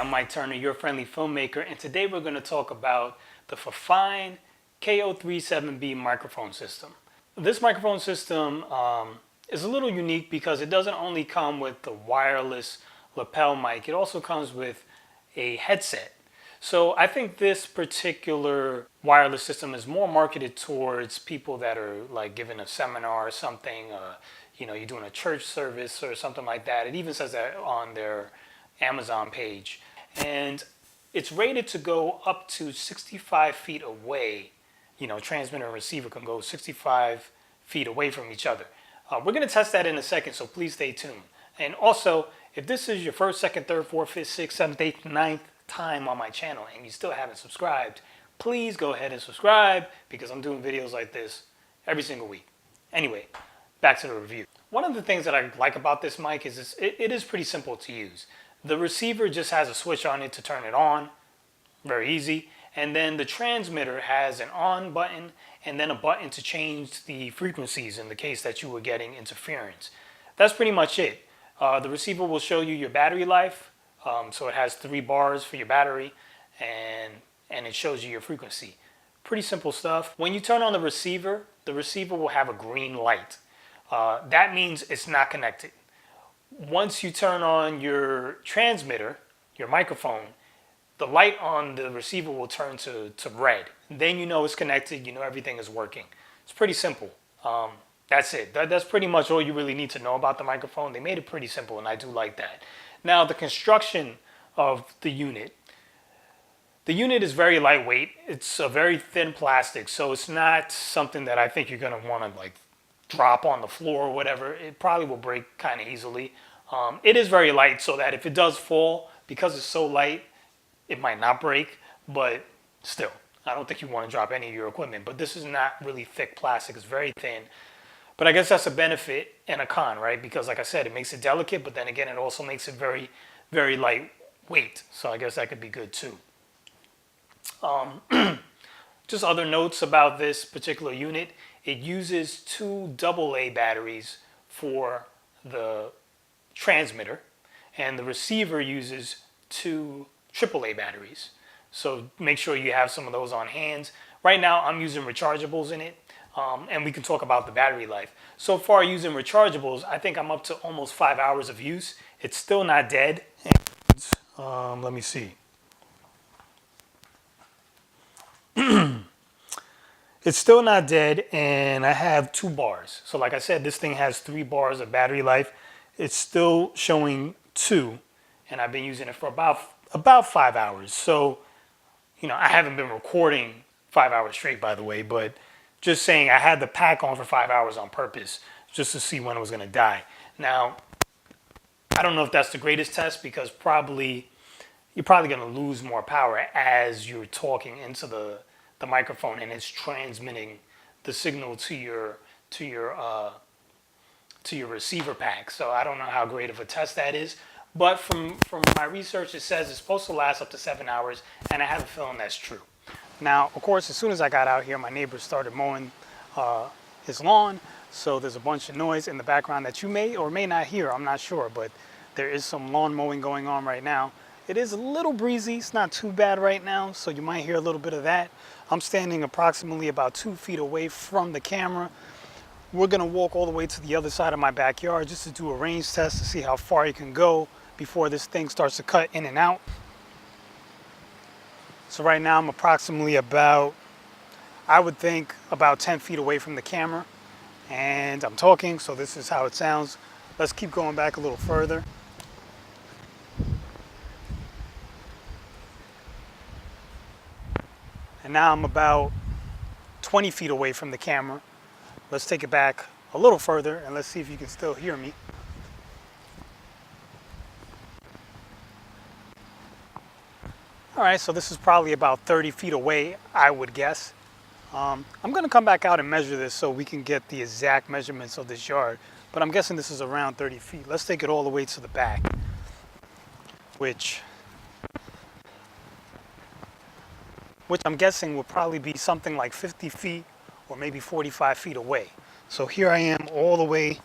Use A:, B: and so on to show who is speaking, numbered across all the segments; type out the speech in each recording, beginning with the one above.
A: I'm Mike Turner, your friendly filmmaker, and today we're going to talk about the Fifine KO37B microphone system. This microphone system is a little unique because it doesn't only come with the wireless lapel mic, it also comes with a headset. So I think this particular wireless system is more marketed towards people that are like giving a seminar or something, you're doing a church service or something like that. It even says that on their Amazon page. And it's rated to go up to 65 feet away. Transmitter and receiver can go 65 feet away from each other. We're going to test that in a second, so please stay tuned. And also, if this is your first, second, third, fourth, fifth, sixth, seventh, eighth, ninth time on my channel and you still haven't subscribed, please go ahead and subscribe because I'm doing videos like this every single week. Anyway, back to the review. One of the things that I like about this mic is it is pretty simple to use. The receiver just has a switch on it to turn it on, very easy. And then the transmitter has an on button and then a button to change the frequencies in the case that you were getting interference. That's pretty much it. The receiver will show you your battery life. So it has 3 bars for your battery and it shows you your frequency. Pretty simple stuff. When you turn on the receiver will have a green light. That means it's not connected. Once you turn on your transmitter, your microphone, the light on the receiver will turn to red. Then you know it's connected, you know everything is working. It's pretty simple. That's it. That's pretty much all you really need to know about the microphone. They made it pretty simple and I do like that. Now the construction of the unit. The unit is very lightweight. It's a very thin plastic, so it's not something that I think you're going to want to like drop on the floor or whatever. It probably will break kind of easily. It is very light so that if it does fall, because it's so light, it might not break, but still, I don't think you want to drop any of your equipment. But this is not really thick plastic, it's very thin. But I guess that's a benefit and a con, right? Because like I said, it makes it delicate, but then again, it also makes it very, very lightweight. So I guess that could be good too. Just other notes about this particular unit. It uses 2 AA batteries for the transmitter, and the receiver uses 2 AAA batteries. So make sure you have some of those on hand. Right now, I'm using rechargeables in it. And we can talk about the battery life. So far using rechargeables, I think I'm up to almost 5 hours of use. It's still not dead. And, let me see. It's still not dead and I have 2 bars. So like I said, this thing has 3 bars of battery life. It's still showing 2 and I've been using it for about 5 hours. So, I haven't been recording 5 hours straight, by the way, but just saying I had the pack on for 5 hours on purpose just to see when it was going to die. Now, I don't know if that's the greatest test because you're probably going to lose more power as you're talking into the microphone and it's transmitting the signal to your receiver pack. So I don't know how great of a test that is. But from my research, it says it's supposed to last up to 7 hours, and I have a feeling that's true. Now, of course, as soon as I got out here, my neighbor started mowing his lawn, so there's a bunch of noise in the background that you may or may not hear. I'm not sure, but there is some lawn mowing going on right now. It is a little breezy. It's not too bad right now, so you might hear a little bit of that. I'm standing approximately about 2 feet away from the camera. We're going to walk all the way to the other side of my backyard just to do a range test to see how far you can go before this thing starts to cut in and out. So right now I'm approximately about, I would think, about 10 feet away from the camera. And I'm talking, so this is how it sounds. Let's keep going back a little further. And now I'm about 20 feet away from the camera. Let's take it back a little further and let's see if you can still hear me. All right, so this is probably about 30 feet away, I would guess. I'm going to come back out and measure this so we can get the exact measurements of this yard. But I'm guessing this is around 30 feet. Let's take it all the way to the back, which I'm guessing will probably be something like 50 feet or maybe 45 feet away. So here I am all the way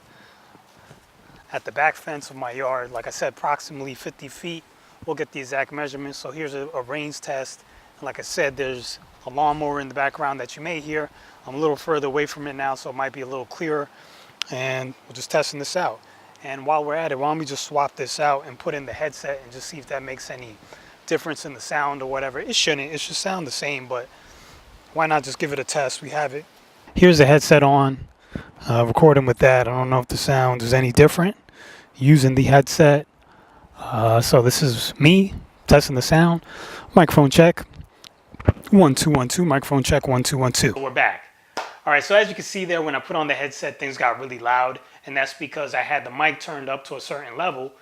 A: at the back fence of my yard. Like I said, approximately 50 feet we'll get the exact measurements. So here's a range test. And like I said, there's a lawnmower in the background that you may hear. I'm a little further away from it now, so it might be a little clearer. And we're just testing this out. And while we're at it, why don't we just swap this out and put in the headset and just see if that makes any difference in the sound or whatever. It shouldn't. It should sound the same, but why not just give it a test? We have it. Here's the headset on. Recording with that. I don't know if the sound is any different using the headset. So this is me testing the sound. Microphone check. 1 2 1 2. Microphone check. 1 2 1 2. We're back. All right, so as you can see there, when I put on the headset, things got really loud, and that's because I had the mic turned up to a certain level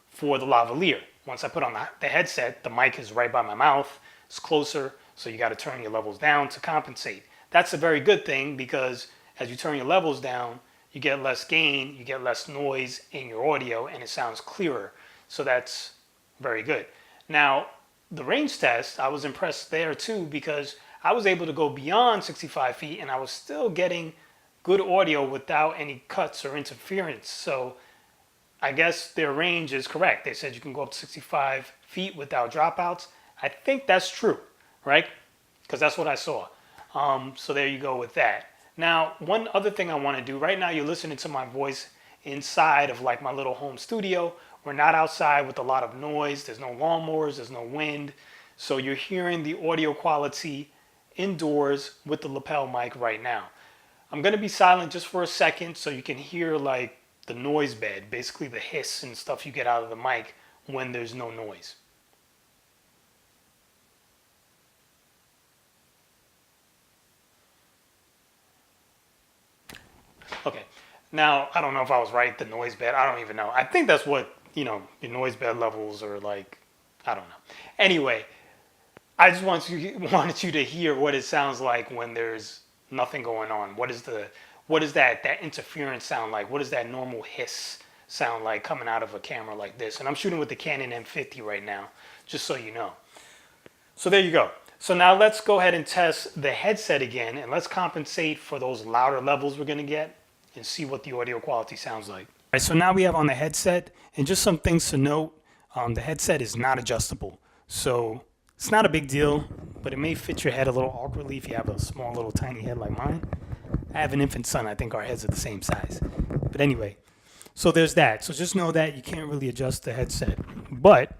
A: for the lavaliere. Once I put on the headset, the mic is right by my mouth. It's closer, so you got to turn your levels down to compensate. That's a very good thing because as you turn your levels down, you get less gain, you get less noise in your audio, and it sounds clearer. So that's very good. Now, the range test, I was impressed there too because I was able to go beyond 65 feet and I was still getting good audio without any cuts or interference. So I guess their range is correct. They said you can go up to 65 feet without dropouts. I think that's true, right? Because that's what I saw. So there you go with that. Now, one other thing I want to do, right now you're listening to my voice inside of like my little home studio. We're not outside with a lot of noise. There's no lawnmowers, there's no wind. So you're hearing the audio quality indoors with the lapel mic right now. I'm going to be silent just for a second so you can hear like the noise bed, basically the hiss and stuff you get out of the mic when there's no noise. Okay, now I don't know if I was right, the noise bed, I don't even know. I think that's what, your noise bed levels are like, I don't know. Anyway, I just wanted you to hear what it sounds like when there's nothing going on. What is that interference sound like? What does that normal hiss sound like coming out of a camera like this? And I'm shooting with the Canon M50 right now, just so you know. So there you go. So now let's go ahead and test the headset again, and let's compensate for those louder levels we're gonna get and see what the audio quality sounds like. All right, so now we have on the headset, and just some things to note. The headset is not adjustable. So it's not a big deal, but it may fit your head a little awkwardly if you have a small little tiny head like mine. I have an infant son. I think our heads are the same size. But anyway, so there's that. So just know that you can't really adjust the headset. But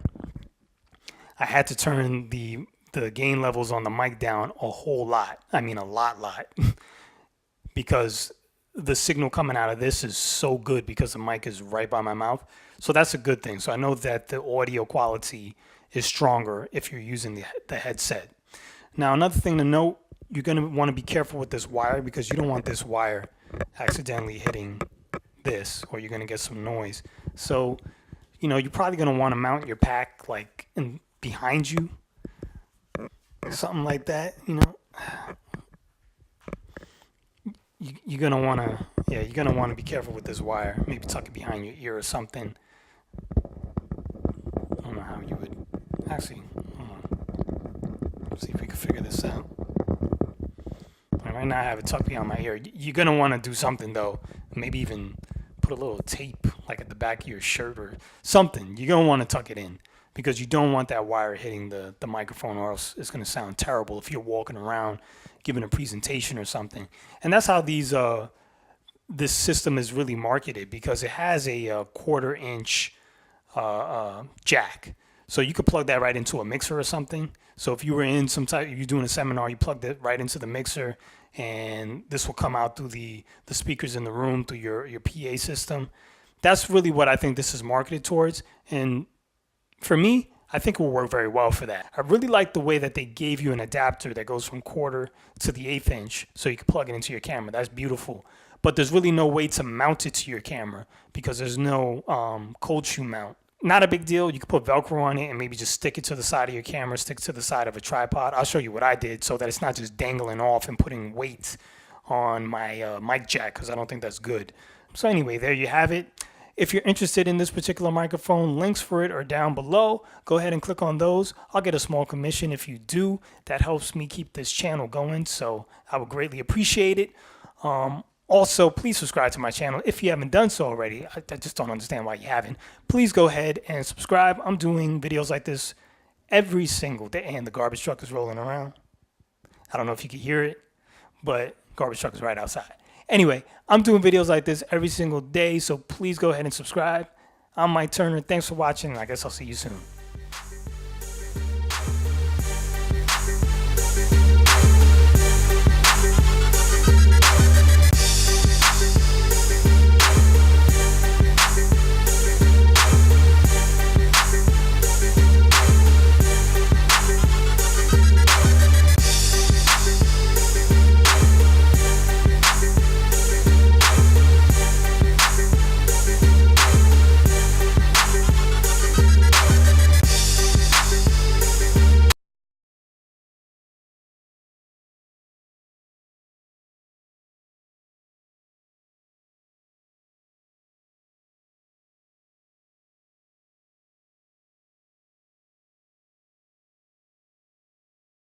A: I had to turn the gain levels on the mic down a whole lot. I mean a lot. Because the signal coming out of this is so good because the mic is right by my mouth. So that's a good thing. So I know that the audio quality is stronger if you're using the headset. Now, another thing to note, you're going to want to be careful with this wire because you don't want this wire accidentally hitting this or you're going to get some noise. So, you're probably going to want to mount your pack like behind you, something like that, You're going to want to, you're going to want to be careful with this wire. Maybe tuck it behind your ear or something. I don't know how you would. Actually, hold on. Let's see if we can figure this out. Right now I have it tucked behind my ear. You're going to want to do something though. Maybe even put a little tape like at the back of your shirt or something. You're going to want to tuck it in because you don't want that wire hitting the microphone or else it's going to sound terrible if you're walking around giving a presentation or something. And that's how this system is really marketed because it has a 1/4 inch jack. So you could plug that right into a mixer or something. So if you were in you're doing a seminar, you plugged it right into the mixer and this will come out through the speakers in the room, through your PA system. That's really what I think this is marketed towards. And for me, I think it will work very well for that. I really like the way that they gave you an adapter that goes from 1/4 to the 1/8 inch so you can plug it into your camera. That's beautiful. But there's really no way to mount it to your camera because there's no cold shoe mount. Not a big deal. You can put Velcro on it and maybe just stick it to the side of your camera, stick it to the side of a tripod. I'll show you what I did so that it's not just dangling off and putting weight on my mic jack because I don't think that's good. So anyway, there you have it. If you're interested in this particular microphone, links for it are down below. Go ahead and click on those. I'll get a small commission if you do. That helps me keep this channel going, so I would greatly appreciate it. Also, please subscribe to my channel if you haven't done so already. I just don't understand why you haven't. Please go ahead and subscribe. I'm doing videos like this every single day, and the garbage truck is rolling around. I don't know if you can hear it, but garbage truck is right outside. Anyway, I'm doing videos like this every single day, so please go ahead and subscribe. I'm Mike Turner. Thanks for watching, and I guess I'll see you soon.